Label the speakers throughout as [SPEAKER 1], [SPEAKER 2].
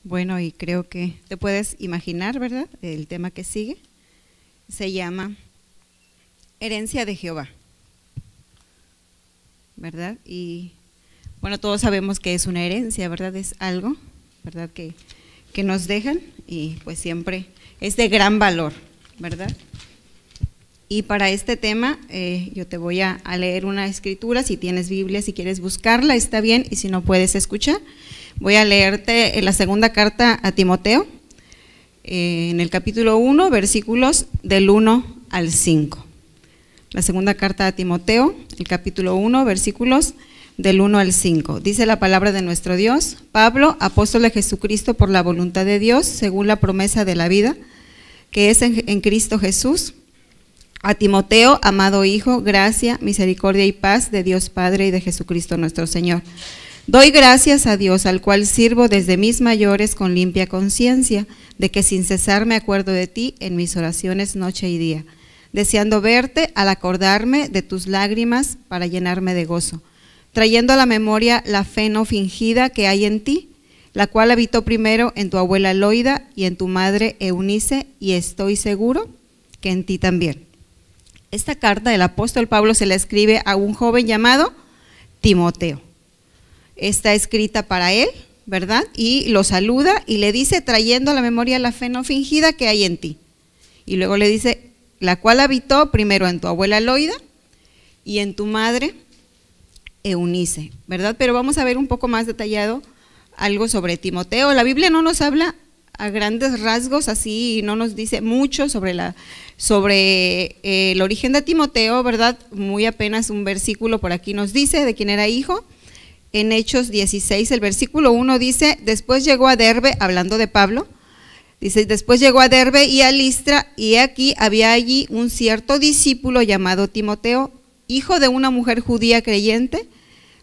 [SPEAKER 1] Bueno, y creo que te puedes imaginar, ¿verdad? El tema que sigue se llama herencia de Jehová, ¿verdad? Y bueno, todos sabemos que es una herencia, ¿verdad? Es algo, ¿verdad? Que nos dejan y pues siempre es de gran valor, ¿verdad? Y para este tema yo te voy a leer una escritura. Si tienes Biblia, si quieres buscarla, está bien, y si no puedes escuchar, voy a leerte en la segunda carta a Timoteo, en el capítulo 1, versículos del 1 al 5. La segunda carta a Timoteo, el capítulo 1, versículos del 1 al 5. Dice la palabra de nuestro Dios: Pablo, apóstol de Jesucristo por la voluntad de Dios, según la promesa de la vida, que es en Cristo Jesús, a Timoteo, amado hijo, gracia, misericordia y paz de Dios Padre y de Jesucristo nuestro Señor. Doy gracias a Dios, al cual sirvo desde mis mayores con limpia conciencia, de que sin cesar me acuerdo de ti en mis oraciones noche y día, deseando verte al acordarme de tus lágrimas para llenarme de gozo, trayendo a la memoria la fe no fingida que hay en ti, la cual habitó primero en tu abuela Loida y en tu madre Eunice, y estoy seguro que en ti también. Esta carta del apóstol Pablo se la escribe a un joven llamado Timoteo. Está escrita para él, ¿verdad? Y lo saluda y le dice, trayendo a la memoria la fe no fingida que hay en ti. Y luego le dice, la cual habitó primero en tu abuela Loida y en tu madre Eunice, ¿verdad? Pero vamos a ver un poco más detallado algo sobre Timoteo. La Biblia no nos habla a grandes rasgos así, y no nos dice mucho sobre el origen de Timoteo, ¿verdad? Muy apenas un versículo por aquí nos dice de quién era hijo. En Hechos 16, el versículo 1 dice, después llegó a Derbe, hablando de Pablo, dice, después llegó a Derbe y a Listra, y aquí había allí un cierto discípulo llamado Timoteo, hijo de una mujer judía creyente,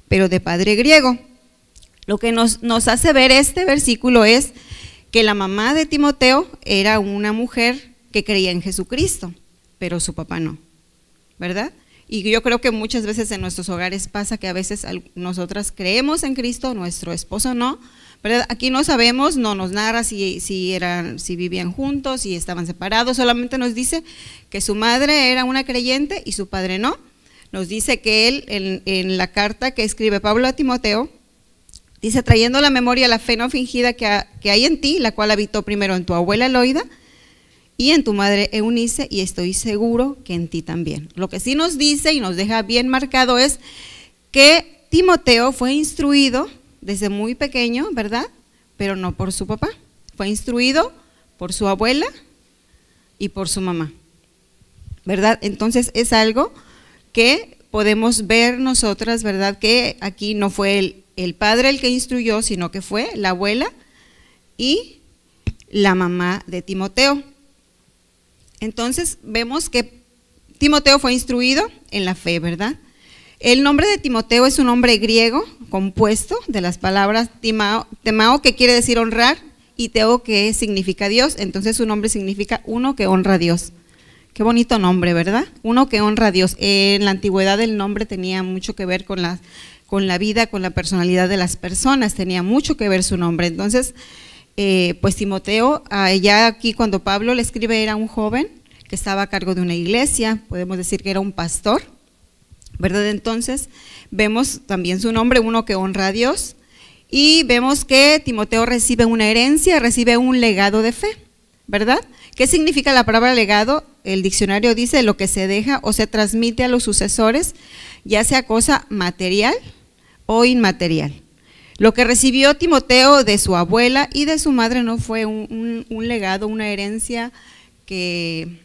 [SPEAKER 1] pero de padre griego. Lo que nos hace ver este versículo es que la mamá de Timoteo era una mujer que creía en Jesucristo, pero su papá no, ¿verdad? Y yo creo que muchas veces en nuestros hogares pasa que a veces nosotras creemos en Cristo, nuestro esposo no, ¿verdad? Aquí no sabemos, no nos narra si vivían juntos, si estaban separados, solamente nos dice que su madre era una creyente y su padre no. Nos dice que él, en la carta que escribe Pablo a Timoteo, dice, trayendo a la memoria la fe no fingida que hay en ti, la cual habitó primero en tu abuela Loida y en tu madre Eunice, y estoy seguro que en ti también. Lo que sí nos dice y nos deja bien marcado es que Timoteo fue instruido desde muy pequeño, ¿verdad? Pero no por su papá, fue instruido por su abuela y por su mamá, ¿verdad? Entonces es algo que podemos ver nosotras, ¿verdad? Que aquí no fue el padre el que instruyó, sino que fue la abuela y la mamá de Timoteo. Entonces vemos que Timoteo fue instruido en la fe, ¿verdad? El nombre de Timoteo es un nombre griego compuesto de las palabras temao, que quiere decir honrar, y teo, que significa Dios. Entonces su nombre significa uno que honra a Dios. Qué bonito nombre, ¿verdad? Uno que honra a Dios. En la antigüedad el nombre tenía mucho que ver con la vida, con la personalidad de las personas, tenía mucho que ver su nombre. Entonces, pues Timoteo, ya aquí cuando Pablo le escribe, era un joven que estaba a cargo de una iglesia, podemos decir que era un pastor, ¿verdad? Entonces, vemos también su nombre, uno que honra a Dios, y vemos que Timoteo recibe una herencia, recibe un legado de fe, ¿verdad? ¿Qué significa la palabra legado? El diccionario dice lo que se deja o se transmite a los sucesores, ya sea cosa material o inmaterial. Lo que recibió Timoteo de su abuela y de su madre no fue un legado, una herencia que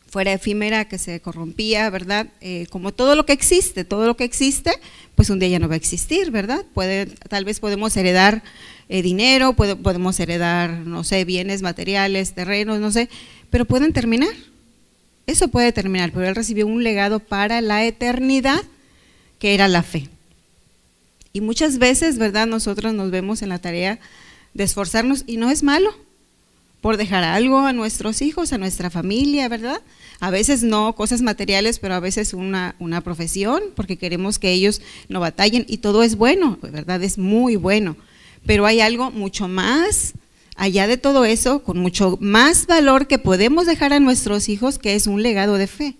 [SPEAKER 1] fuera efímera, que se corrompía, ¿verdad? Como todo lo que existe, pues un día ya no va a existir, ¿verdad? Tal vez podemos heredar dinero, podemos heredar, no sé, bienes materiales, terrenos, no sé, pero pueden terminar. Eso puede terminar, pero él recibió un legado para la eternidad, que era la fe. Y muchas veces, ¿verdad?, nosotros nos vemos en la tarea de esforzarnos, y no es malo, por dejar algo a nuestros hijos, a nuestra familia, ¿verdad? A veces no cosas materiales, pero a veces una profesión, porque queremos que ellos no batallen, y todo es bueno, ¿verdad? Es muy bueno. pero hay algo mucho más allá de todo eso, con mucho más valor que podemos dejar a nuestros hijos, que es un legado de fe.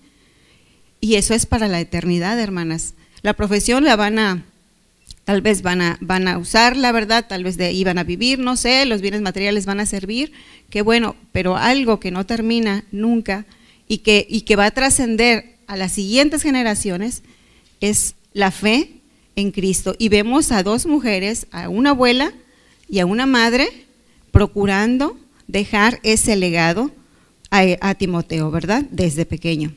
[SPEAKER 1] Y eso es para la eternidad, hermanas. La profesión la tal vez van a usar, la verdad, tal vez de ahí van a vivir, no sé, los bienes materiales van a servir, qué bueno, pero algo que no termina nunca y que va a trascender a las siguientes generaciones es la fe en Cristo. Y vemos a dos mujeres, a una abuela y a una madre, procurando dejar ese legado a Timoteo, ¿verdad? Desde pequeño.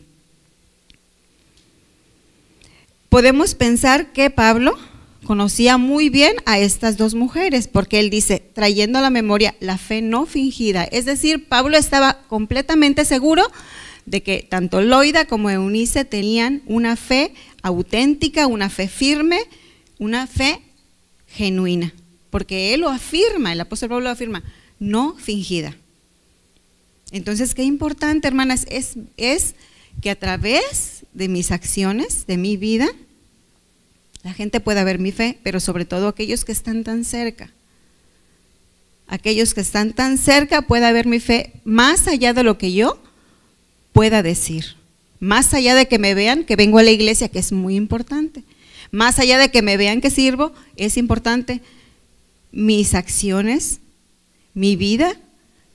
[SPEAKER 1] Podemos pensar que Pablo conocía muy bien a estas dos mujeres, porque él dice, trayendo a la memoria la fe no fingida. Es decir, Pablo estaba completamente seguro de que tanto Loida como Eunice tenían una fe auténtica, una fe firme, una fe genuina. Porque él lo afirma, el apóstol Pablo lo afirma, no fingida. Entonces, qué importante, hermanas, es que a través de mis acciones, de mi vida, la gente pueda ver mi fe, pero sobre todo aquellos que están tan cerca. Aquellos que están tan cerca pueda ver mi fe más allá de lo que yo pueda decir. Más allá de que me vean que vengo a la iglesia, que es muy importante. Más allá de que me vean que sirvo, es importante. Mis acciones, mi vida,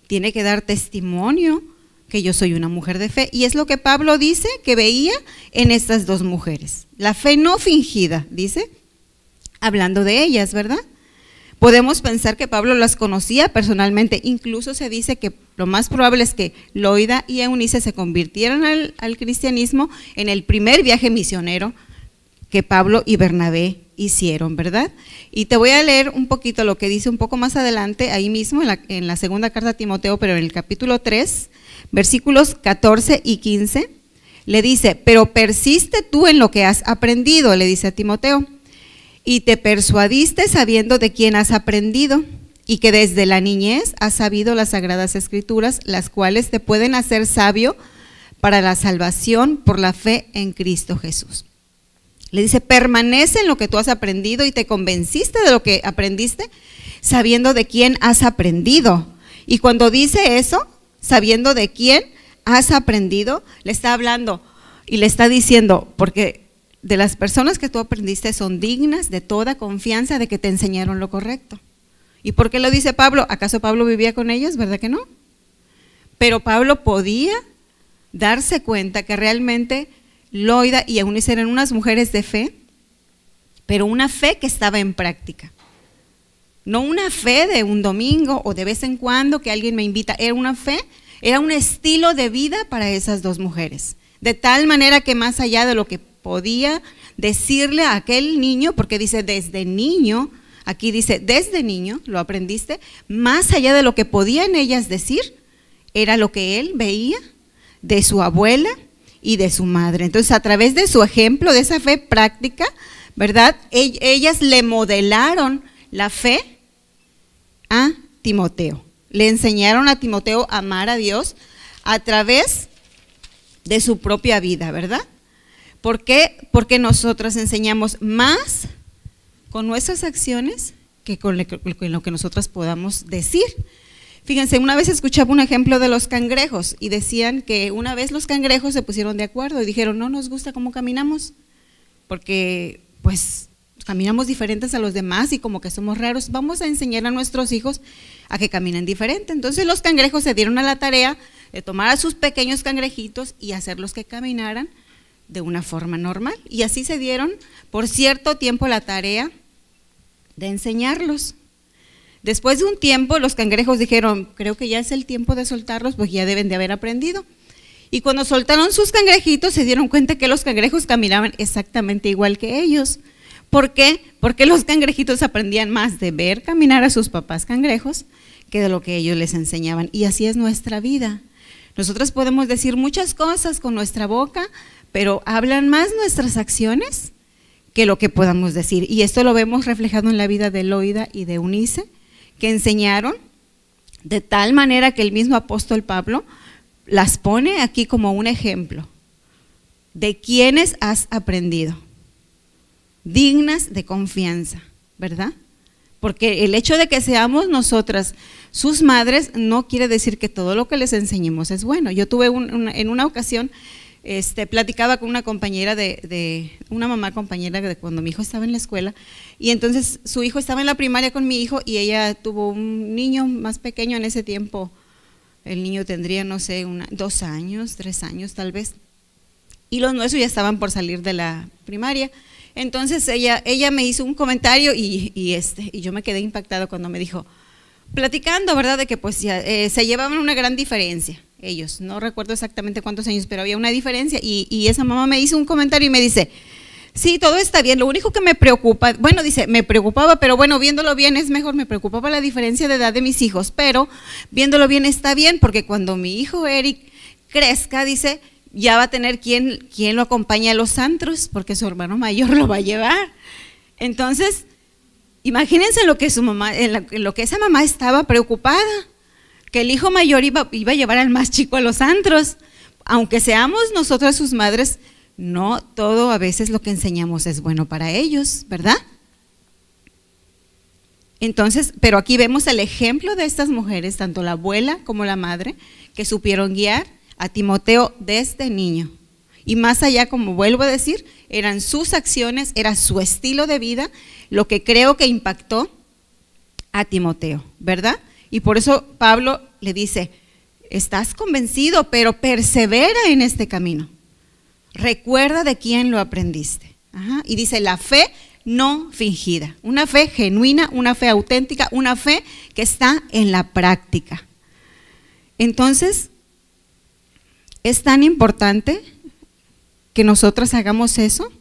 [SPEAKER 1] tiene que dar testimonio que yo soy una mujer de fe. Y es lo que Pablo dice que veía en estas dos mujeres. La fe no fingida, dice, hablando de ellas, ¿verdad? Podemos pensar que Pablo las conocía personalmente. Incluso se dice que lo más probable es que Loida y Eunice se convirtieran al cristianismo en el primer viaje misionero que Pablo y Bernabé hicieron, ¿verdad? Y te voy a leer un poquito lo que dice un poco más adelante, ahí mismo en la segunda carta a Timoteo, pero en el capítulo 3, versículos 14 y 15, le dice, pero persiste tú en lo que has aprendido, le dice a Timoteo, y te persuadiste sabiendo de quién has aprendido, y que desde la niñez has sabido las sagradas escrituras, las cuales te pueden hacer sabio para la salvación por la fe en Cristo Jesús. Le dice, permanece en lo que tú has aprendido y te convenciste de lo que aprendiste, sabiendo de quién has aprendido. Y cuando dice eso, sabiendo de quién has aprendido, le está hablando y le está diciendo, porque de las personas que tú aprendiste son dignas de toda confianza de que te enseñaron lo correcto. ¿Y por qué lo dice Pablo? ¿Acaso Pablo vivía con ellos? ¿Verdad que no? Pero Pablo podía darse cuenta que realmente Loida y Eunice eran unas mujeres de fe, pero una fe que estaba en práctica. No una fe de un domingo o de vez en cuando que alguien me invita, era una fe, era un estilo de vida para esas dos mujeres. De tal manera que más allá de lo que podía decirle a aquel niño, porque dice desde niño, aquí dice desde niño, lo aprendiste, más allá de lo que podían ellas decir, era lo que él veía de su abuela y de su madre. Entonces, a través de su ejemplo, de esa fe práctica, ¿verdad? Ellas le modelaron la fe a Timoteo. Le enseñaron a Timoteo a amar a Dios a través de su propia vida, ¿verdad? ¿Por qué? Porque nosotras enseñamos más con nuestras acciones que con lo que nosotras podamos decir. Fíjense, una vez escuchaba un ejemplo de los cangrejos y decían que una vez los cangrejos se pusieron de acuerdo y dijeron, no nos gusta cómo caminamos, porque pues caminamos diferentes a los demás y como que somos raros, vamos a enseñar a nuestros hijos a que caminen diferente. Entonces los cangrejos se dieron a la tarea de tomar a sus pequeños cangrejitos y hacerlos que caminaran de una forma normal. Y así se dieron por cierto tiempo la tarea de enseñarlos. Después de un tiempo los cangrejos dijeron, creo que ya es el tiempo de soltarlos, pues ya deben de haber aprendido. Y cuando soltaron sus cangrejitos se dieron cuenta que los cangrejos caminaban exactamente igual que ellos. ¿Por qué? Porque los cangrejitos aprendían más de ver caminar a sus papás cangrejos que de lo que ellos les enseñaban. Y así es nuestra vida. Nosotros podemos decir muchas cosas con nuestra boca, pero hablan más nuestras acciones que lo que podamos decir. Y esto lo vemos reflejado en la vida de Loida y de Eunice, que enseñaron de tal manera que el mismo apóstol Pablo las pone aquí como un ejemplo de quienes has aprendido, dignas de confianza, ¿verdad? porque el hecho de que seamos nosotras sus madres no quiere decir que todo lo que les enseñemos es bueno. Yo tuve en una ocasión, platicaba con una compañera una mamá compañera de cuando mi hijo estaba en la escuela, y entonces su hijo estaba en la primaria con mi hijo y ella tuvo un niño más pequeño en ese tiempo. El niño tendría, no sé, 2 años, 3 años tal vez, y los nuestros ya estaban por salir de la primaria. Entonces ella me hizo un comentario y yo me quedé impactada cuando me dijo, platicando, ¿verdad?, de que pues ya, se llevaban una gran diferencia ellos, no recuerdo exactamente cuántos años, pero había una diferencia, y esa mamá me hizo un comentario y me dice, sí, todo está bien, lo único que me preocupa, bueno, dice, me preocupaba, pero bueno, viéndolo bien es mejor, me preocupaba la diferencia de edad de mis hijos, pero viéndolo bien está bien, porque cuando mi hijo Eric crezca, dice, ya va a tener quien lo acompañe a los antros, porque su hermano mayor lo va a llevar. Entonces, imagínense lo que su mamá, en lo que esa mamá estaba preocupada, que el hijo mayor iba a llevar al más chico a los antros. Aunque seamos nosotras sus madres, no todo a veces lo que enseñamos es bueno para ellos, ¿verdad? Entonces, pero aquí vemos el ejemplo de estas mujeres, tanto la abuela como la madre, que supieron guiar a Timoteo desde niño. Y más allá, como vuelvo a decir, eran sus acciones, era su estilo de vida, lo que creo que impactó a Timoteo, ¿verdad? Y por eso Pablo le dice, estás convencido, pero persevera en este camino. Recuerda de quién lo aprendiste. Y dice, la fe no fingida, una fe genuina, una fe auténtica, una fe que está en la práctica. Entonces, es tan importante que nosotras hagamos eso.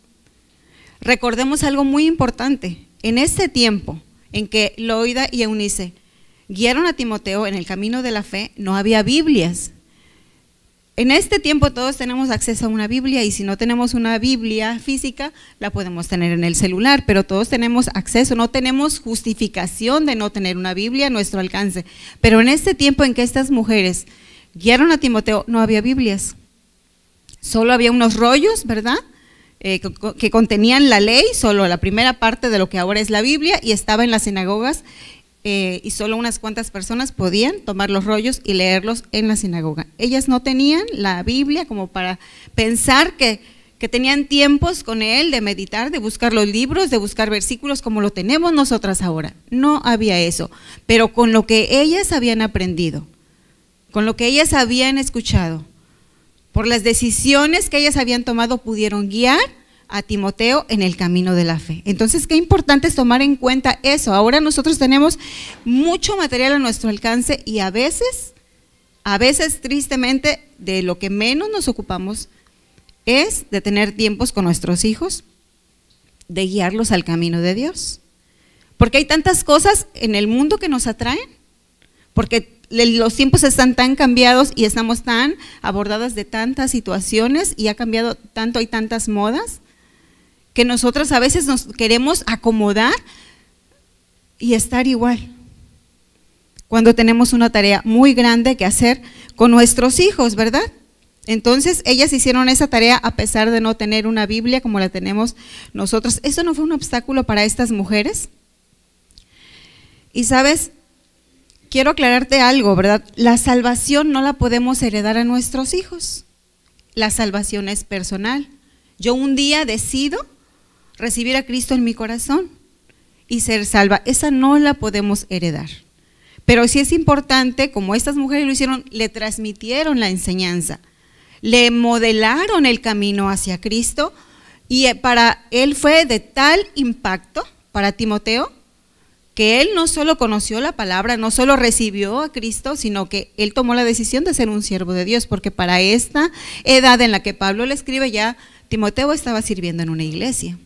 [SPEAKER 1] Recordemos algo muy importante, en este tiempo en que Loida y Eunice guiaron a Timoteo en el camino de la fe, no había Biblias. En este tiempo todos tenemos acceso a una Biblia, y si no tenemos una Biblia física, la podemos tener en el celular, pero todos tenemos acceso, no tenemos justificación de no tener una Biblia a nuestro alcance. Pero en este tiempo en que estas mujeres guiaron a Timoteo, no había Biblias, solo había unos rollos, ¿verdad?, que contenían la ley, solo la primera parte de lo que ahora es la Biblia, y estaba en las sinagogas, y solo unas cuantas personas podían tomar los rollos y leerlos en la sinagoga. Ellas no tenían la Biblia como para pensar que tenían tiempos con él de meditar, de buscar los libros, de buscar versículos como lo tenemos nosotras ahora. No había eso, pero con lo que ellas habían aprendido, con lo que ellas habían escuchado, por las decisiones que ellas habían tomado, pudieron guiar a Timoteo en el camino de la fe. Entonces, qué importante es tomar en cuenta eso. Ahora nosotros tenemos mucho material a nuestro alcance, y a veces tristemente, de lo que menos nos ocupamos es de tener tiempos con nuestros hijos, de guiarlos al camino de Dios. Porque hay tantas cosas en el mundo que nos atraen, porque los tiempos están tan cambiados y estamos tan abordadas de tantas situaciones, y ha cambiado tanto, hay tantas modas, que nosotras a veces nos queremos acomodar y estar igual, cuando tenemos una tarea muy grande que hacer con nuestros hijos, ¿verdad? Entonces ellas hicieron esa tarea a pesar de no tener una Biblia como la tenemos nosotros. ¿Eso no fue un obstáculo para estas mujeres? Y sabes, quiero aclararte algo, ¿verdad? La salvación no la podemos heredar a nuestros hijos. La salvación es personal. Yo un día decido recibir a Cristo en mi corazón y ser salva. Esa no la podemos heredar. Pero sí es importante, como estas mujeres lo hicieron, le transmitieron la enseñanza, le modelaron el camino hacia Cristo, y para él fue de tal impacto, para Timoteo, que él no solo conoció la palabra, no solo recibió a Cristo, sino que él tomó la decisión de ser un siervo de Dios, porque para esta edad en la que Pablo le escribe, ya Timoteo estaba sirviendo en una iglesia.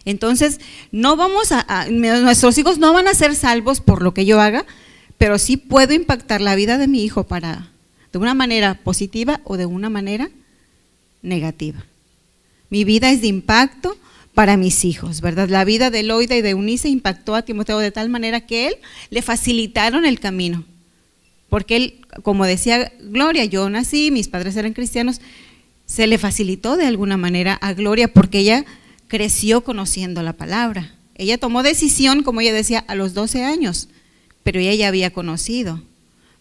[SPEAKER 1] Entonces, nuestros hijos no van a ser salvos por lo que yo haga, pero sí puedo impactar la vida de mi hijo de una manera positiva o de una manera negativa. Mi vida es de impacto para mis hijos, ¿verdad? La vida de Loida y de Eunice impactó a Timoteo de tal manera que él le facilitaron el camino, porque él, como decía Gloria, yo nací, mis padres eran cristianos, se le facilitó de alguna manera a Gloria porque ella creció conociendo la palabra. Ella tomó decisión, como ella decía, a los 12 años, pero ella ya había conocido,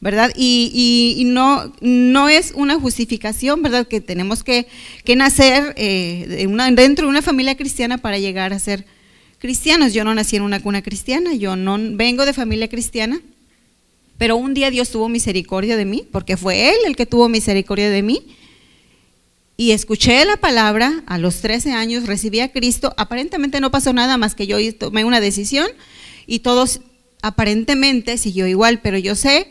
[SPEAKER 1] ¿verdad? Y no es una justificación, ¿verdad? Que tenemos que nacer dentro de una familia cristiana para llegar a ser cristianos. Yo no nací en una cuna cristiana, yo no vengo de familia cristiana, pero un día Dios tuvo misericordia de mí, porque fue Él el que tuvo misericordia de mí, y escuché la palabra. A los 13 años recibí a Cristo. Aparentemente no pasó nada más que yo tomé una decisión y todos aparentemente siguió igual, pero yo sé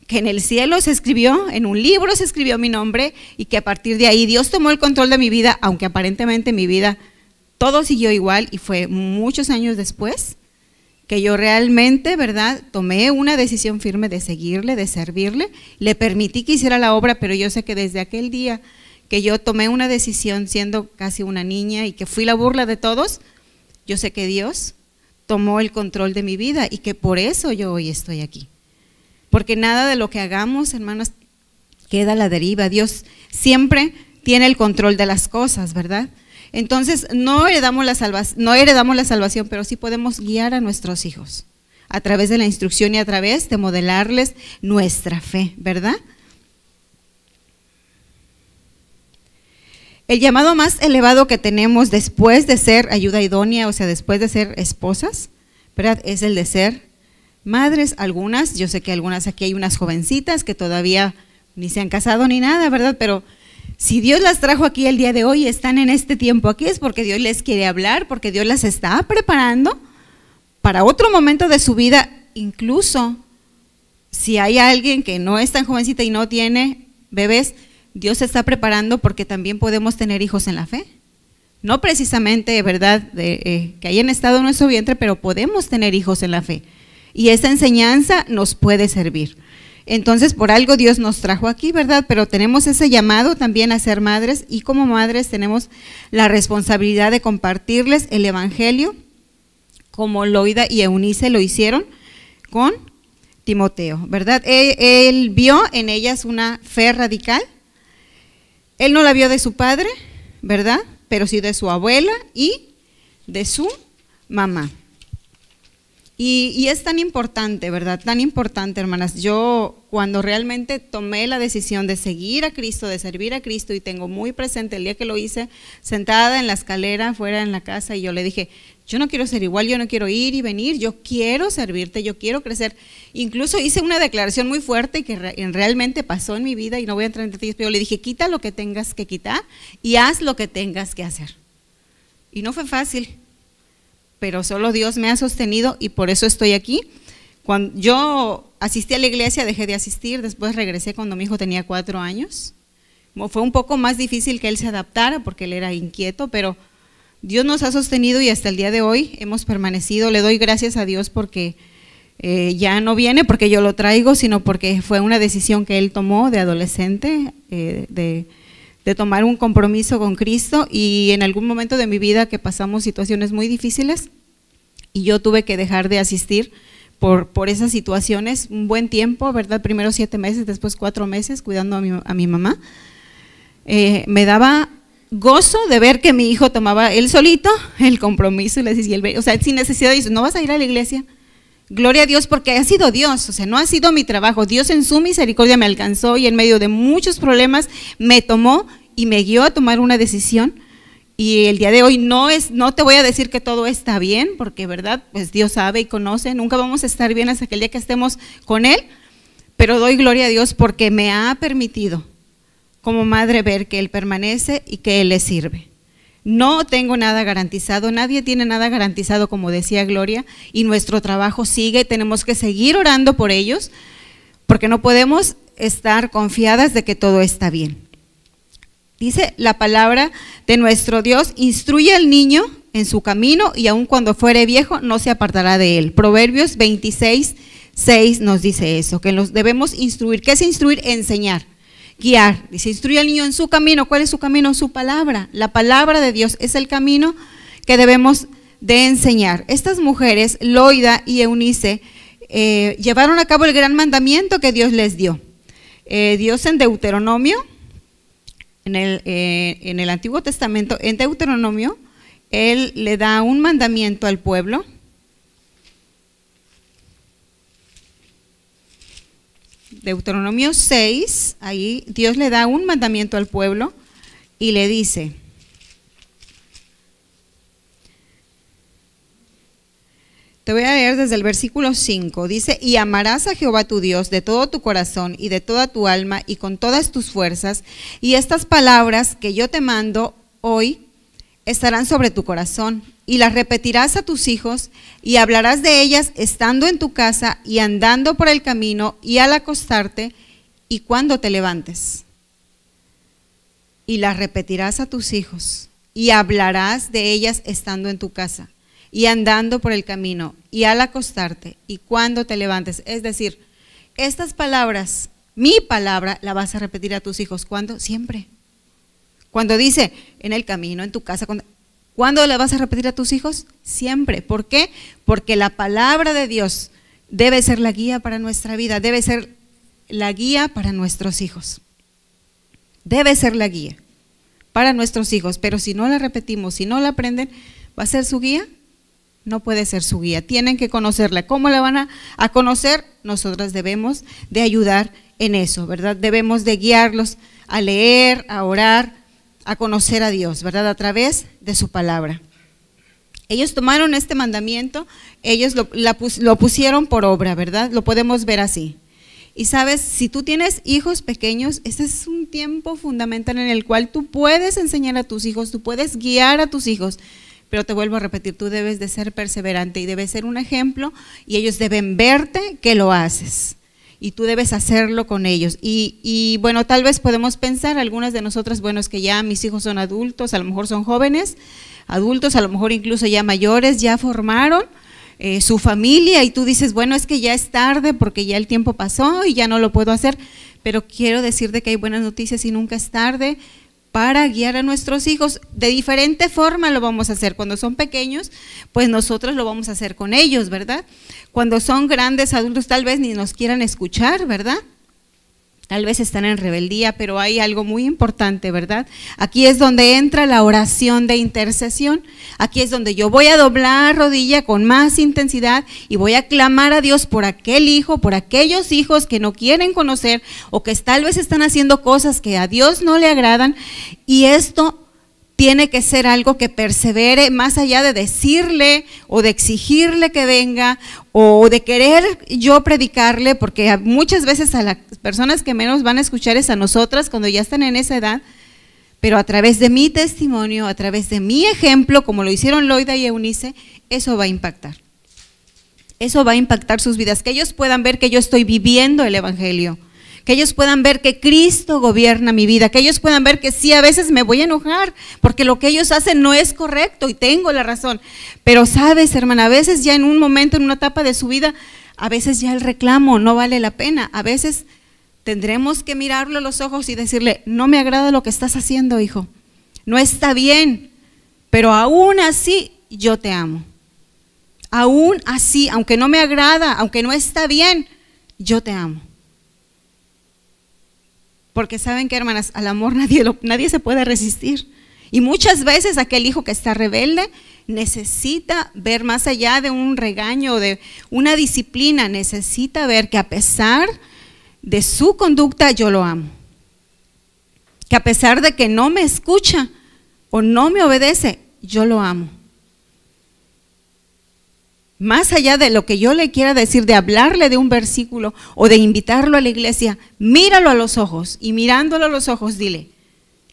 [SPEAKER 1] que en el cielo se escribió, en un libro se escribió mi nombre, y que a partir de ahí Dios tomó el control de mi vida, aunque aparentemente mi vida todo siguió igual, y fue muchos años después que yo realmente, ¿verdad?, tomé una decisión firme de seguirle, de servirle, le permití que hiciera la obra, pero yo sé que desde aquel día que yo tomé una decisión siendo casi una niña y que fui la burla de todos, yo sé que Dios tomó el control de mi vida y que por eso yo hoy estoy aquí. Porque nada de lo que hagamos, hermanos, queda a la deriva. Dios siempre tiene el control de las cosas, ¿verdad? Entonces no heredamos la salvación, pero sí podemos guiar a nuestros hijos a través de la instrucción y a través de modelarles nuestra fe, ¿verdad? El llamado más elevado que tenemos después de ser ayuda idónea, o sea, después de ser esposas, ¿verdad?, es el de ser madres. Algunas, yo sé que algunas aquí hay unas jovencitas que todavía ni se han casado ni nada, ¿verdad? Pero si Dios las trajo aquí el día de hoy y están en este tiempo aquí, es porque Dios les quiere hablar, porque Dios las está preparando para otro momento de su vida. Incluso si hay alguien que no es tan jovencita y no tiene bebés, Dios se está preparando porque también podemos tener hijos en la fe. No precisamente, ¿verdad?, que hayan estado en nuestro vientre, pero podemos tener hijos en la fe. Y esa enseñanza nos puede servir. Entonces, por algo Dios nos trajo aquí, ¿verdad? Pero tenemos ese llamado también a ser madres, y como madres tenemos la responsabilidad de compartirles el evangelio, como Loida y Eunice lo hicieron con Timoteo, ¿verdad? Él vio en ellas una fe radical. Él no la vio de su padre, ¿verdad?, pero sí de su abuela y de su mamá. Y es tan importante, ¿verdad?, tan importante, hermanas. Yo cuando realmente tomé la decisión de seguir a Cristo, de servir a Cristo, y tengo muy presente el día que lo hice, sentada en la escalera fuera en la casa, y yo le dije, yo no quiero ser igual, yo no quiero ir y venir, yo quiero servirte, yo quiero crecer. Incluso hice una declaración muy fuerte que realmente pasó en mi vida, y no voy a entrar en detalles, pero le dije, quita lo que tengas que quitar y haz lo que tengas que hacer. Y no fue fácil, pero solo Dios me ha sostenido y por eso estoy aquí. Cuando yo asistí a la iglesia, dejé de asistir, después regresé cuando mi hijo tenía 4 años. Fue un poco más difícil que él se adaptara porque él era inquieto, pero Dios nos ha sostenido y hasta el día de hoy hemos permanecido. Le doy gracias a Dios porque ya no viene porque yo lo traigo, sino porque fue una decisión que él tomó de adolescente, de tomar un compromiso con Cristo, y en algún momento de mi vida que pasamos situaciones muy difíciles y yo tuve que dejar de asistir por esas situaciones un buen tiempo, ¿verdad? Primero 7 meses, después 4 meses cuidando a mi mamá. Me daba gozo de ver que mi hijo tomaba él solito el compromiso y le decía, o sea, sin necesidad de decir, ¿no vas a ir a la iglesia? Gloria a Dios, porque ha sido Dios, o sea, no ha sido mi trabajo. Dios en su misericordia me alcanzó y en medio de muchos problemas me tomó y me guió a tomar una decisión. Y el día de hoy no te voy a decir que todo está bien, porque verdad, pues Dios sabe y conoce, nunca vamos a estar bien hasta el día que estemos con Él, pero doy gloria a Dios porque me ha permitido como madre ver que Él permanece y que Él le sirve. No tengo nada garantizado, nadie tiene nada garantizado, como decía Gloria, y nuestro trabajo sigue, tenemos que seguir orando por ellos, porque no podemos estar confiadas de que todo está bien. Dice la palabra de nuestro Dios, instruye al niño en su camino y aun cuando fuere viejo no se apartará de él. Proverbios 26:6 nos dice eso, que los debemos instruir. ¿Qué es instruir? Enseñar, guiar. Dice, instruye al niño en su camino. ¿Cuál es su camino? Su palabra. La palabra de Dios es el camino que debemos de enseñar. Estas mujeres, Loida y Eunice, llevaron a cabo el gran mandamiento que Dios les dio. Dios en Deuteronomio, en el Antiguo Testamento, en Deuteronomio, Él le da un mandamiento al pueblo. Deuteronomio 6, ahí Dios le da un mandamiento al pueblo y le dice, te voy a leer desde el versículo 5, dice, y amarás a Jehová tu Dios de todo tu corazón y de toda tu alma y con todas tus fuerzas, y estas palabras que yo te mando hoy estarán sobre tu corazón, y las repetirás a tus hijos, y hablarás de ellas estando en tu casa y andando por el camino y al acostarte y cuando te levantes. Y las repetirás a tus hijos, y hablarás de ellas estando en tu casa y andando por el camino y al acostarte y cuando te levantes. Es decir, estas palabras, mi palabra, la vas a repetir a tus hijos. ¿Cuándo? Siempre. Cuando dice en el camino, en tu casa, ¿cuándo la vas a repetir a tus hijos? Siempre. ¿Por qué? Porque la palabra de Dios debe ser la guía para nuestra vida, debe ser la guía para nuestros hijos. Debe ser la guía para nuestros hijos, pero si no la repetimos, si no la aprenden, ¿va a ser su guía? No puede ser su guía, tienen que conocerla. ¿Cómo la van a conocer? Nosotras debemos de ayudar en eso, ¿verdad? Debemos de guiarlos a leer, a orar, a conocer a Dios, ¿verdad? A través de su palabra. Ellos tomaron este mandamiento, ellos lo pusieron por obra, ¿verdad? Lo podemos ver así. Y sabes, si tú tienes hijos pequeños, este es un tiempo fundamental en el cual tú puedes enseñar a tus hijos, tú puedes guiar a tus hijos. Pero te vuelvo a repetir, tú debes de ser perseverante y debes ser un ejemplo y ellos deben verte que lo haces y tú debes hacerlo con ellos. Y bueno, tal vez podemos pensar, algunas de nosotras, bueno, es que ya mis hijos son adultos, a lo mejor son jóvenes, adultos, a lo mejor incluso ya mayores, ya formaron su familia y tú dices, bueno, es que ya es tarde porque ya el tiempo pasó y ya no lo puedo hacer, pero quiero decirte que hay buenas noticias y nunca es tarde para guiar a nuestros hijos. De diferente forma lo vamos a hacer. Cuando son pequeños, pues nosotros lo vamos a hacer con ellos, ¿verdad? Cuando son grandes adultos, tal vez ni nos quieran escuchar, ¿verdad? Tal vez están en rebeldía, pero hay algo muy importante, ¿verdad? Aquí es donde entra la oración de intercesión. Aquí es donde yo voy a doblar rodilla con más intensidad y voy a clamar a Dios por aquel hijo, por aquellos hijos que no quieren conocer o que tal vez están haciendo cosas que a Dios no le agradan. Y esto tiene que ser algo que persevere más allá de decirle o de exigirle que venga o de querer yo predicarle, porque muchas veces a las personas que menos van a escuchar es a nosotras cuando ya están en esa edad, pero a través de mi testimonio, a través de mi ejemplo, como lo hicieron Loida y Eunice, eso va a impactar. Eso va a impactar sus vidas, que ellos puedan ver que yo estoy viviendo el evangelio, que ellos puedan ver que Cristo gobierna mi vida, que ellos puedan ver que sí, a veces me voy a enojar, porque lo que ellos hacen no es correcto y tengo la razón, pero sabes, hermana, a veces ya en un momento, en una etapa de su vida, a veces ya el reclamo no vale la pena, a veces tendremos que mirarlo a los ojos y decirle, no me agrada lo que estás haciendo, hijo, no está bien, pero aún así yo te amo, aún así, aunque no me agrada, aunque no está bien, yo te amo. Porque saben que, hermanas, al amor nadie se puede resistir. Y muchas veces aquel hijo que está rebelde necesita ver más allá de un regaño o de una disciplina, necesita ver que a pesar de su conducta yo lo amo. Que a pesar de que no me escucha o no me obedece, yo lo amo. Más allá de lo que yo le quiera decir, de hablarle de un versículo o de invitarlo a la iglesia, míralo a los ojos y mirándolo a los ojos dile,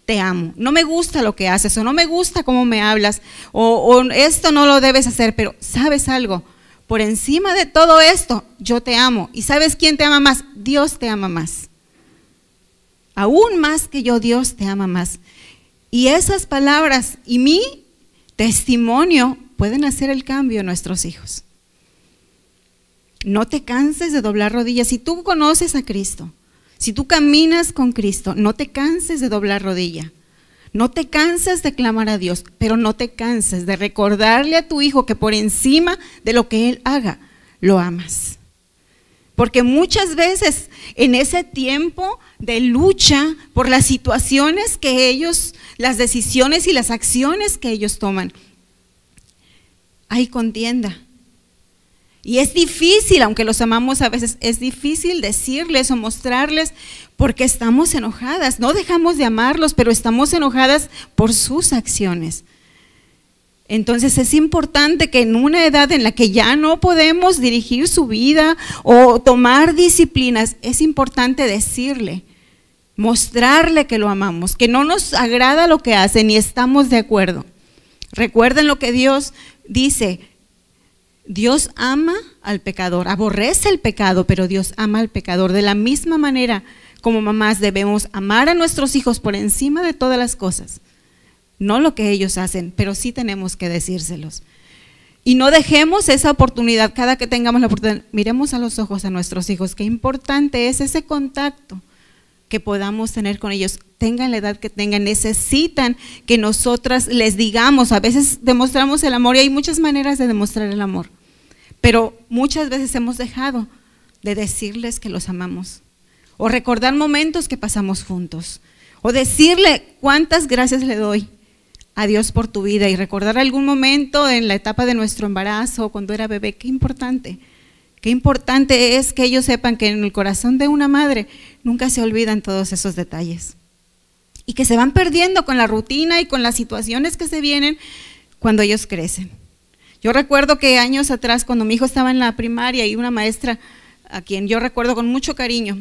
[SPEAKER 1] te amo, no me gusta lo que haces o no me gusta cómo me hablas o esto no lo debes hacer, pero ¿sabes algo? Por encima de todo esto, yo te amo. ¿Y sabes quién te ama más? Dios te ama más. Aún más que yo, Dios te ama más. Y esas palabras y mi testimonio pueden hacer el cambio en nuestros hijos. No te canses de doblar rodillas. Si tú conoces a Cristo, si tú caminas con Cristo, no te canses de doblar rodilla. No te canses de clamar a Dios, pero no te canses de recordarle a tu hijo que por encima de lo que él haga, lo amas. Porque muchas veces en ese tiempo de lucha por las situaciones que ellos, las decisiones y las acciones que ellos toman, hay contienda. Y es difícil, aunque los amamos a veces, es difícil decirles o mostrarles porque estamos enojadas. No dejamos de amarlos, pero estamos enojadas por sus acciones. Entonces es importante que en una edad en la que ya no podemos dirigir su vida o tomar disciplinas, es importante decirle, mostrarle que lo amamos, que no nos agrada lo que hace ni estamos de acuerdo. Recuerden lo que Dios dice. Dios ama al pecador, aborrece el pecado, pero Dios ama al pecador. De la misma manera, como mamás debemos amar a nuestros hijos por encima de todas las cosas. No lo que ellos hacen, pero sí tenemos que decírselos. Y no dejemos esa oportunidad, cada que tengamos la oportunidad, miremos a los ojos a nuestros hijos. Qué importante es ese contacto que podamos tener con ellos, tengan la edad que tengan, necesitan que nosotras les digamos. A veces demostramos el amor y hay muchas maneras de demostrar el amor, pero muchas veces hemos dejado de decirles que los amamos, o recordar momentos que pasamos juntos, o decirle cuántas gracias le doy a Dios por tu vida, y recordar algún momento en la etapa de nuestro embarazo, cuando era bebé. Qué importante es que ellos sepan que en el corazón de una madre nunca se olvidan todos esos detalles y que se van perdiendo con la rutina y con las situaciones que se vienen cuando ellos crecen. Yo recuerdo que años atrás, cuando mi hijo estaba en la primaria, y una maestra a quien yo recuerdo con mucho cariño,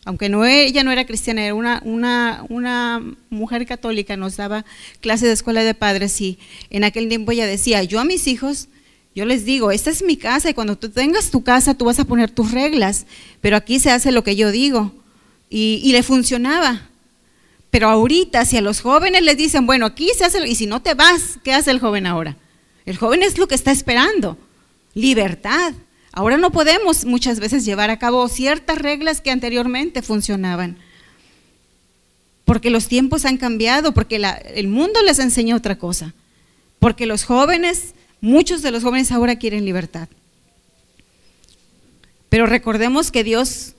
[SPEAKER 1] aunque ella no era cristiana, era una mujer católica, nos daba clases de escuela de padres, y en aquel tiempo ella decía, yo a mis hijos, yo les digo, esta es mi casa y cuando tú tengas tu casa tú vas a poner tus reglas, pero aquí se hace lo que yo digo, y le funcionaba. Pero ahorita si a los jóvenes les dicen, bueno, aquí se hace, y si no te vas, ¿qué hace el joven ahora? El joven es lo que está esperando, libertad. Ahora no podemos muchas veces llevar a cabo ciertas reglas que anteriormente funcionaban, porque los tiempos han cambiado, porque el mundo les enseña otra cosa, porque los jóvenes, muchos de los jóvenes ahora quieren libertad. Pero recordemos que Dios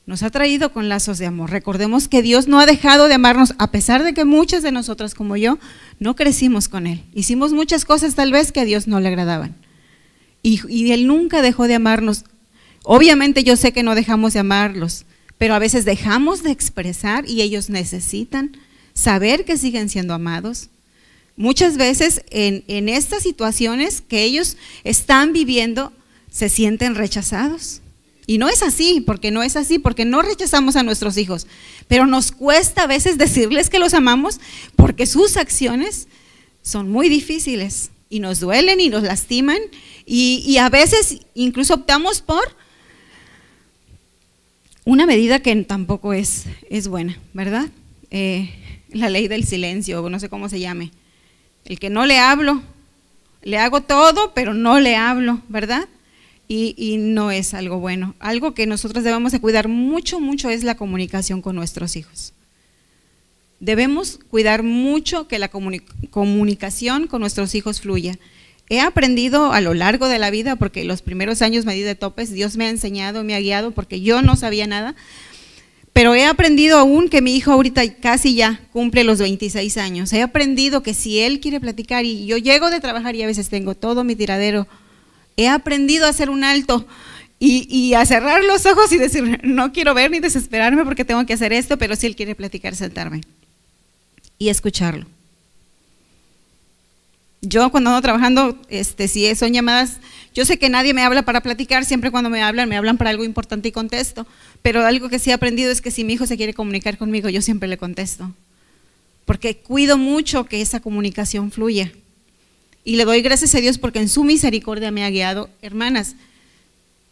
[SPEAKER 1] nos ha traído con lazos de amor. Recordemos que Dios no ha dejado de amarnos, a pesar de que muchas de nosotras, como yo, no crecimos con Él. Hicimos muchas cosas tal vez que a Dios no le agradaban. Y Él nunca dejó de amarnos. Obviamente yo sé que no dejamos de amarlos, pero a veces dejamos de expresar y ellos necesitan saber que siguen siendo amados. Muchas veces en estas situaciones que ellos están viviendo se sienten rechazados. Y no es así, porque no rechazamos a nuestros hijos, pero nos cuesta a veces decirles que los amamos porque sus acciones son muy difíciles y nos duelen y nos lastiman, y a veces incluso optamos por una medida que tampoco es buena, ¿verdad? La ley del silencio, no sé cómo se llame. El que no le hablo, le hago todo, pero no le hablo, ¿verdad? Y no es algo bueno. Algo que nosotros debemos de cuidar mucho, mucho es la comunicación con nuestros hijos. Debemos cuidar mucho que la comunicación con nuestros hijos fluya. He aprendido a lo largo de la vida, porque los primeros años me di de topes, Dios me ha enseñado, me ha guiado, porque yo no sabía nada, pero he aprendido aún que mi hijo ahorita casi ya cumple los 26 años, he aprendido que si él quiere platicar, y yo llego de trabajar y a veces tengo todo mi tiradero, he aprendido a hacer un alto y a cerrar los ojos y decir, no quiero ver ni desesperarme porque tengo que hacer esto, pero si él quiere platicar, sentarme y escucharlo. Yo cuando ando trabajando, si son llamadas, yo sé que nadie me habla para platicar, siempre cuando me hablan para algo importante y contesto, pero algo que sí he aprendido es que si mi hijo se quiere comunicar conmigo, yo siempre le contesto, porque cuido mucho que esa comunicación fluya. Y le doy gracias a Dios porque en su misericordia me ha guiado. Hermanas,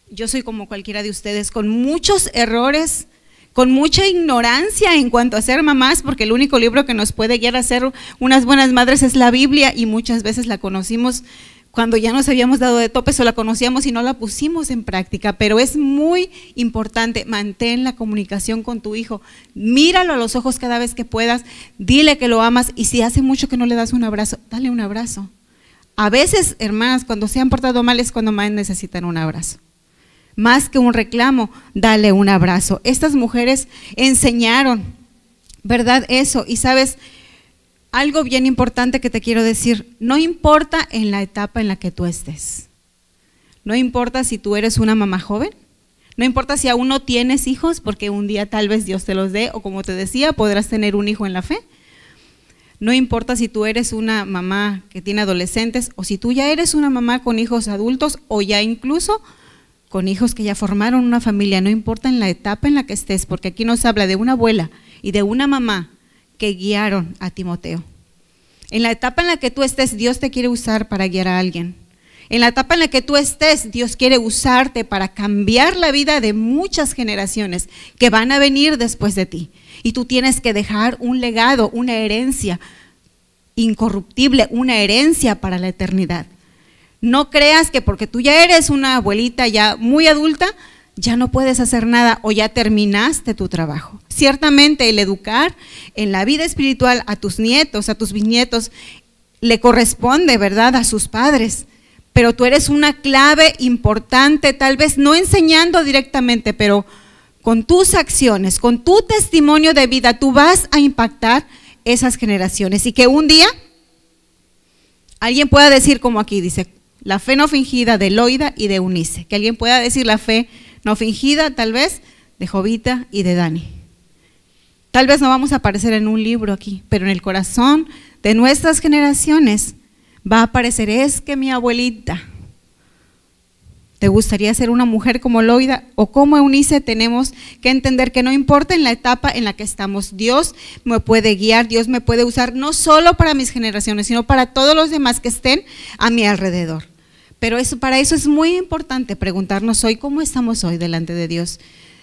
[SPEAKER 1] yo soy como cualquiera de ustedes, con muchos errores, con mucha ignorancia en cuanto a ser mamás, porque el único libro que nos puede guiar a ser unas buenas madres es la Biblia, y muchas veces la conocimos cuando ya nos habíamos dado de topes, o la conocíamos y no la pusimos en práctica. Pero es muy importante, mantén la comunicación con tu hijo, míralo a los ojos cada vez que puedas, dile que lo amas, y si hace mucho que no le das un abrazo, dale un abrazo. A veces, hermanas, cuando se han portado mal es cuando más necesitan un abrazo. Más que un reclamo, dale un abrazo. Estas mujeres enseñaron, ¿verdad? Eso. Y sabes, algo bien importante que te quiero decir, no importa en la etapa en la que tú estés, no importa si tú eres una mamá joven, no importa si aún no tienes hijos, porque un día tal vez Dios te los dé, o como te decía, podrás tener un hijo en la fe. No importa si tú eres una mamá que tiene adolescentes, o si tú ya eres una mamá con hijos adultos, o ya incluso con hijos que ya formaron una familia, no importa en la etapa en la que estés, porque aquí nos habla de una abuela y de una mamá que guiaron a Timoteo. En la etapa en la que tú estés, Dios te quiere usar para guiar a alguien. En la etapa en la que tú estés, Dios quiere usarte para cambiar la vida de muchas generaciones que van a venir después de ti. Y tú tienes que dejar un legado, una herencia incorruptible, una herencia para la eternidad. No creas que porque tú ya eres una abuelita ya muy adulta, ya no puedes hacer nada o ya terminaste tu trabajo. Ciertamente el educar en la vida espiritual a tus nietos, a tus bisnietos, le corresponde, ¿verdad?, a sus padres. Pero tú eres una clave importante, tal vez no enseñando directamente, pero con tus acciones, con tu testimonio de vida, tú vas a impactar esas generaciones. Y que un día alguien pueda decir, como aquí dice, la fe no fingida de Loida y de Eunice. Que alguien pueda decir la fe no fingida, tal vez, de Jovita y de Dani. Tal vez no vamos a aparecer en un libro aquí, pero en el corazón de nuestras generaciones va a aparecer, es que mi abuelita. ¿Te gustaría ser una mujer como Loida o como Eunice? Tenemos que entender que no importa en la etapa en la que estamos, Dios me puede guiar, Dios me puede usar no solo para mis generaciones, sino para todos los demás que estén a mi alrededor. Pero para eso es muy importante preguntarnos hoy cómo estamos hoy delante de Dios.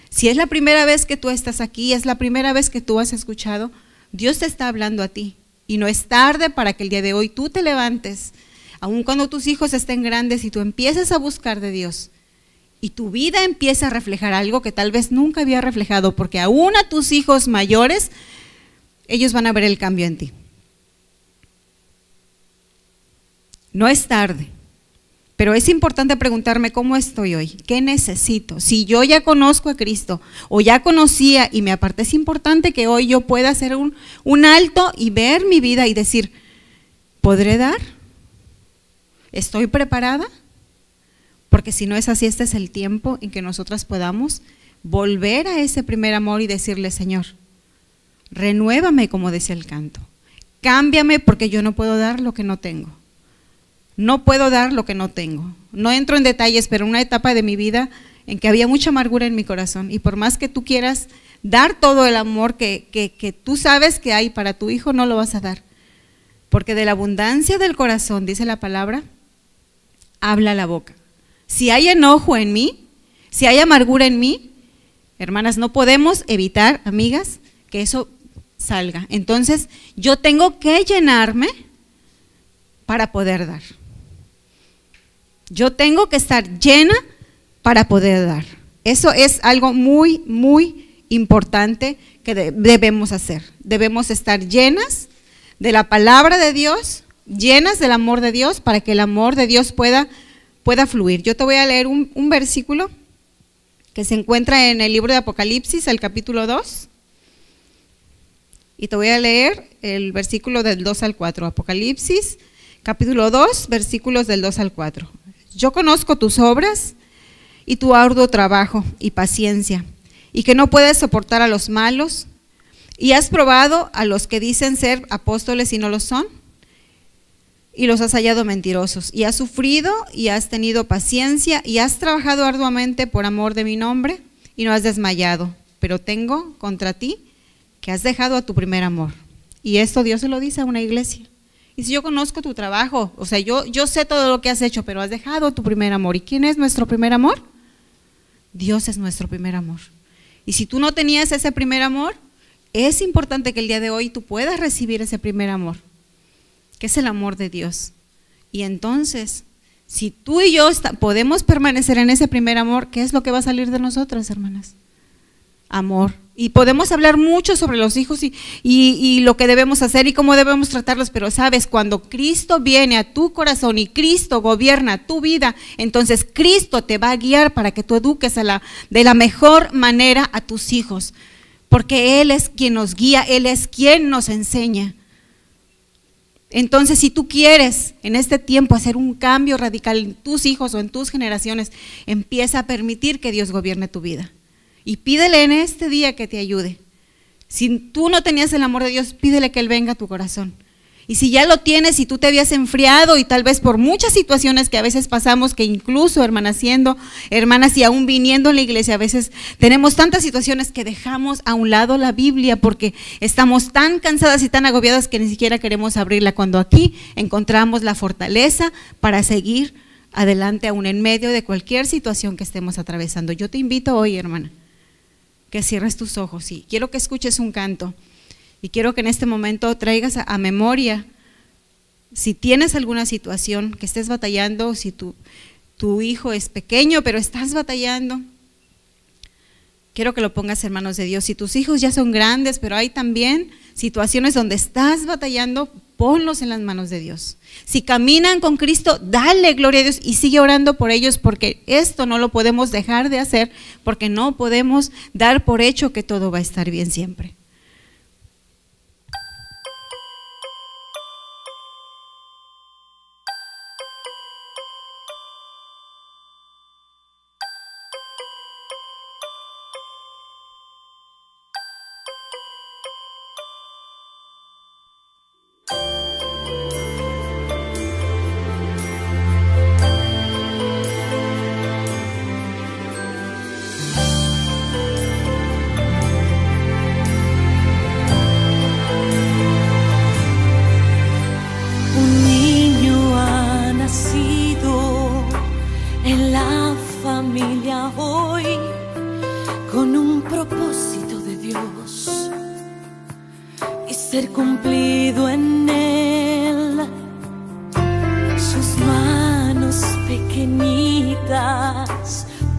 [SPEAKER 1] Si es la primera vez que tú estás aquí, es la primera vez que tú has escuchado, Dios te está hablando a ti. Y no es tarde para que el día de hoy tú te levantes, aun cuando tus hijos estén grandes y tú empieces a buscar de Dios y tu vida empieza a reflejar algo que tal vez nunca había reflejado, porque aún a tus hijos mayores, ellos van a ver el cambio en ti. No es tarde, pero es importante preguntarme cómo estoy hoy, qué necesito. Si yo ya conozco a Cristo o ya conocía y me aparté, es importante que hoy yo pueda hacer un alto y ver mi vida y decir, ¿podré dar? ¿Estoy preparada? Porque si no es así, este es el tiempo en que nosotras podamos volver a ese primer amor y decirle, Señor, renuévame, como decía el canto, cámbiame, porque yo no puedo dar lo que no tengo. No puedo dar lo que no tengo. No entro en detalles, pero una etapa de mi vida en que había mucha amargura en mi corazón, y por más que tú quieras dar todo el amor que tú sabes que hay para tu hijo, no lo vas a dar. Porque de la abundancia del corazón, dice la palabra, habla la boca. Si hay enojo en mí, si hay amargura en mí, hermanas, no podemos evitar, amigas, que eso salga. Entonces, yo tengo que llenarme para poder dar. Yo tengo que estar llena para poder dar. Eso es algo muy, muy importante que debemos hacer. Debemos estar llenas de la palabra de Dios, llenas del amor de Dios, para que el amor de Dios pueda fluir. Yo te voy a leer un versículo que se encuentra en el libro de Apocalipsis, el capítulo 2, y te voy a leer el versículo del 2 al 4, Apocalipsis, capítulo 2, versículos del 2 al 4. Yo conozco tus obras y tu arduo trabajo y paciencia, y que no puedes soportar a los malos, y has probado a los que dicen ser apóstoles y no lo son, y los has hallado mentirosos, y has sufrido y has tenido paciencia, y has trabajado arduamente por amor de mi nombre, y no has desmayado. Pero tengo contra ti que has dejado a tu primer amor. Y esto Dios se lo dice a una iglesia. Y si yo conozco tu trabajo, o sea, yo sé todo lo que has hecho, pero has dejado tu primer amor. ¿Y quién es nuestro primer amor? Dios es nuestro primer amor. Y si tú no tenías ese primer amor, es importante que el día de hoy tú puedas recibir ese primer amor, que es el amor de Dios. Y entonces, si tú y yo podemos permanecer en ese primer amor, ¿qué es lo que va a salir de nosotras, hermanas? Amor. Y podemos hablar mucho sobre los hijos y lo que debemos hacer y cómo debemos tratarlos, pero sabes, cuando Cristo viene a tu corazón y Cristo gobierna tu vida, entonces Cristo te va a guiar para que tú eduques de la mejor manera a tus hijos, porque Él es quien nos guía, Él es quien nos enseña. Entonces, si tú quieres en este tiempo hacer un cambio radical en tus hijos o en tus generaciones, empieza a permitir que Dios gobierne tu vida. Y pídele en este día que te ayude. Si tú no tenías el amor de Dios, pídele que Él venga a tu corazón. Y si ya lo tienes y tú te habías enfriado y tal vez por muchas situaciones que a veces pasamos, que incluso hermanas siendo hermanas y aún viniendo en la iglesia, a veces tenemos tantas situaciones que dejamos a un lado la Biblia porque estamos tan cansadas y tan agobiadas que ni siquiera queremos abrirla, cuando aquí encontramos la fortaleza para seguir adelante aún en medio de cualquier situación que estemos atravesando. Yo te invito hoy, hermana, que cierres tus ojos y quiero que escuches un canto. Y quiero que en este momento traigas a memoria, si tienes alguna situación que estés batallando, si tu hijo es pequeño pero estás batallando, quiero que lo pongas en manos de Dios. Si tus hijos ya son grandes, pero hay también situaciones donde estás batallando, ponlos en las manos de Dios. Si caminan con Cristo, dale gloria a Dios y sigue orando por ellos, porque esto no lo podemos dejar de hacer, porque no podemos dar por hecho que todo va a estar bien siempre.
[SPEAKER 2] Ser cumplido en él, sus manos pequeñitas,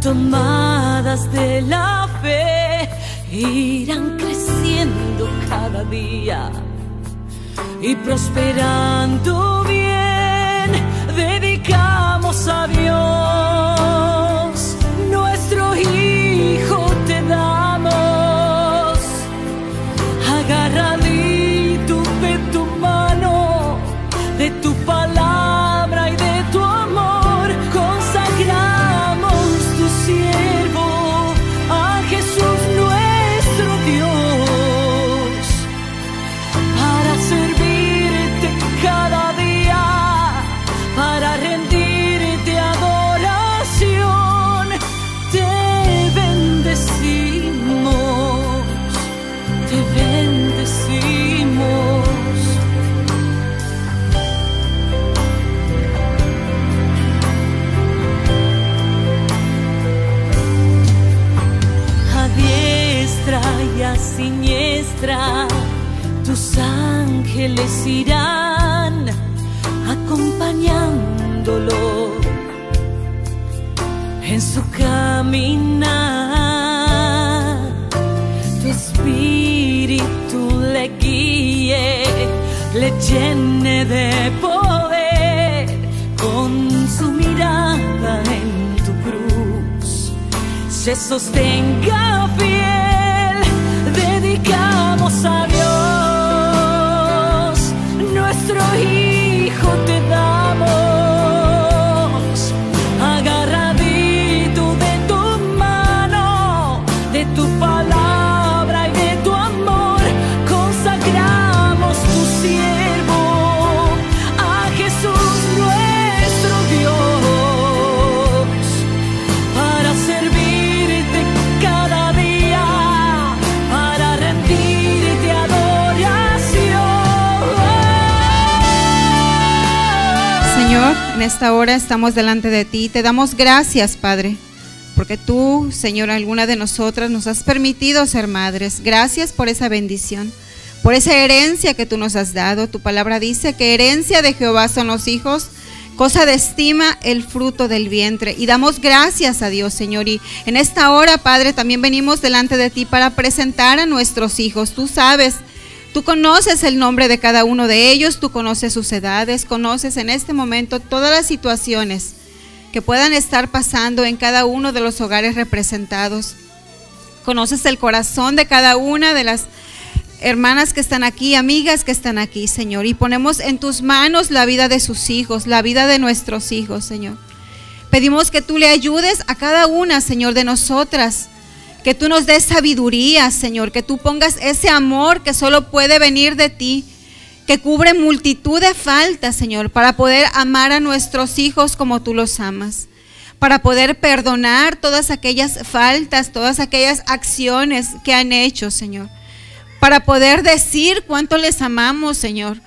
[SPEAKER 2] tomadas de la fe, irán creciendo cada día y prosperando bien. Dedicamos a Dios nuestro Hijo, te damos, agarradito de tu mano, de tu palabra y de tu amor. Consagramos tu siervo a Jesús nuestro Dios, para servirte cada día, para rendirte adoración. Te bendecimos, te bendecimos. A diestra y a siniestra tus ángeles irán acompañándolo en su caminar. Tu espíritu le guíe, le llene de poder, con su mirada en tu cruz se sostenga fiel. Dedicamos a Dios nuestro Hijo, te damos, agarradito de tu mano, de tu palabra y de tu amor. Consagramos tu siervo a Jesús nuestro Dios, para servirte cada día, para rendirte adoración.
[SPEAKER 1] Señor, en esta hora estamos delante de ti, te damos gracias, Padre, porque tú, Señor, alguna de nosotras nos has permitido ser madres. Gracias por esa bendición, por esa herencia que tú nos has dado. Tu palabra dice que herencia de Jehová son los hijos, cosa de estima el fruto del vientre. Y damos gracias a Dios, Señor. Y en esta hora, Padre, también venimos delante de ti para presentar a nuestros hijos. Tú sabes, tú conoces el nombre de cada uno de ellos, tú conoces sus edades, conoces en este momento todas las situaciones que puedan estar pasando en cada uno de los hogares representados. Conoces el corazón de cada una de las hermanas que están aquí, amigas que están aquí, Señor, y ponemos en tus manos la vida de sus hijos, la vida de nuestros hijos, Señor. Pedimos que tú le ayudes a cada una, Señor, de nosotras, que tú nos des sabiduría, Señor, que tú pongas ese amor que solo puede venir de ti, que cubre multitud de faltas, Señor, para poder amar a nuestros hijos como tú los amas, para poder perdonar todas aquellas faltas, todas aquellas acciones que han hecho, Señor, para poder decir cuánto les amamos, Señor,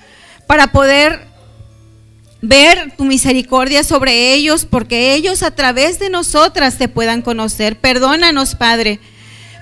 [SPEAKER 1] para poder ver tu misericordia sobre ellos, porque ellos a través de nosotras te puedan conocer. Perdónanos, Padre.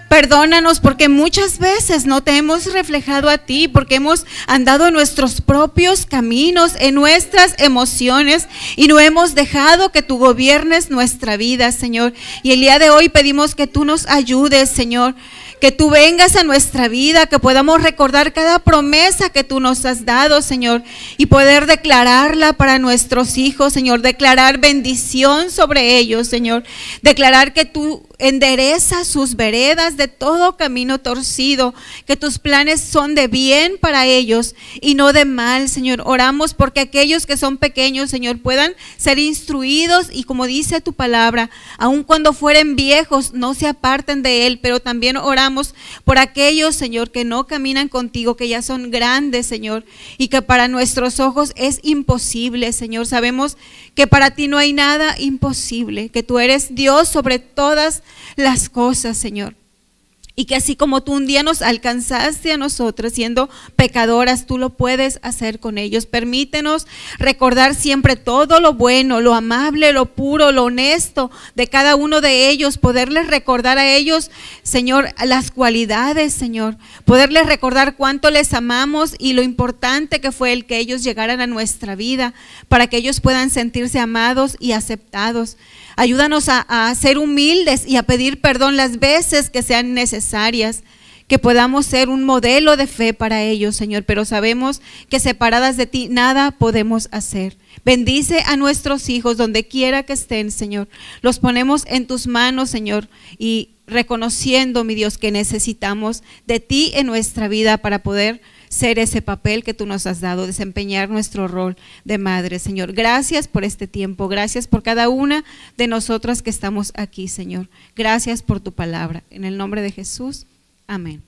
[SPEAKER 1] Perdónanos porque muchas veces no te hemos reflejado a ti, porque hemos andado en nuestros propios caminos, en nuestras emociones, y no hemos dejado que tú gobiernes nuestra vida, Señor. Y el día de hoy pedimos que tú nos ayudes, Señor, que tú vengas a nuestra vida, que podamos recordar cada promesa que tú nos has dado, Señor, y poder declararla para nuestros hijos, Señor, declarar bendición sobre ellos, Señor, declarar que tú enderezas sus veredas de todo camino torcido, que tus planes son de bien para ellos y no de mal, Señor. Oramos porque aquellos que son pequeños, Señor, puedan ser instruidos y, como dice tu palabra, aun cuando fueren viejos, no se aparten de él. Pero también oramos por aquellos, Señor, que no caminan contigo, que ya son grandes, Señor, y que para nuestros ojos es imposible, Señor. Sabemos que para ti no hay nada imposible, que tú eres Dios sobre todas las cosas, Señor. Y que así como tú un día nos alcanzaste a nosotros siendo pecadoras, tú lo puedes hacer con ellos. Permítenos recordar siempre todo lo bueno, lo amable, lo puro, lo honesto de cada uno de ellos. Poderles recordar a ellos, Señor, las cualidades, Señor. Poderles recordar cuánto les amamos y lo importante que fue el que ellos llegaran a nuestra vida para que ellos puedan sentirse amados y aceptados. Ayúdanos a ser humildes y a pedir perdón las veces que sean necesarias, que podamos ser un modelo de fe para ellos, Señor, pero sabemos que separadas de ti nada podemos hacer. Bendice a nuestros hijos donde quiera que estén, Señor. Los ponemos en tus manos, Señor, y reconociendo, mi Dios, que necesitamos de ti en nuestra vida para poder ser ese papel que tú nos has dado, desempeñar nuestro rol de madre, Señor. Gracias por este tiempo, gracias por cada una de nosotras que estamos aquí, Señor. Gracias por tu palabra. En el nombre de Jesús, amén.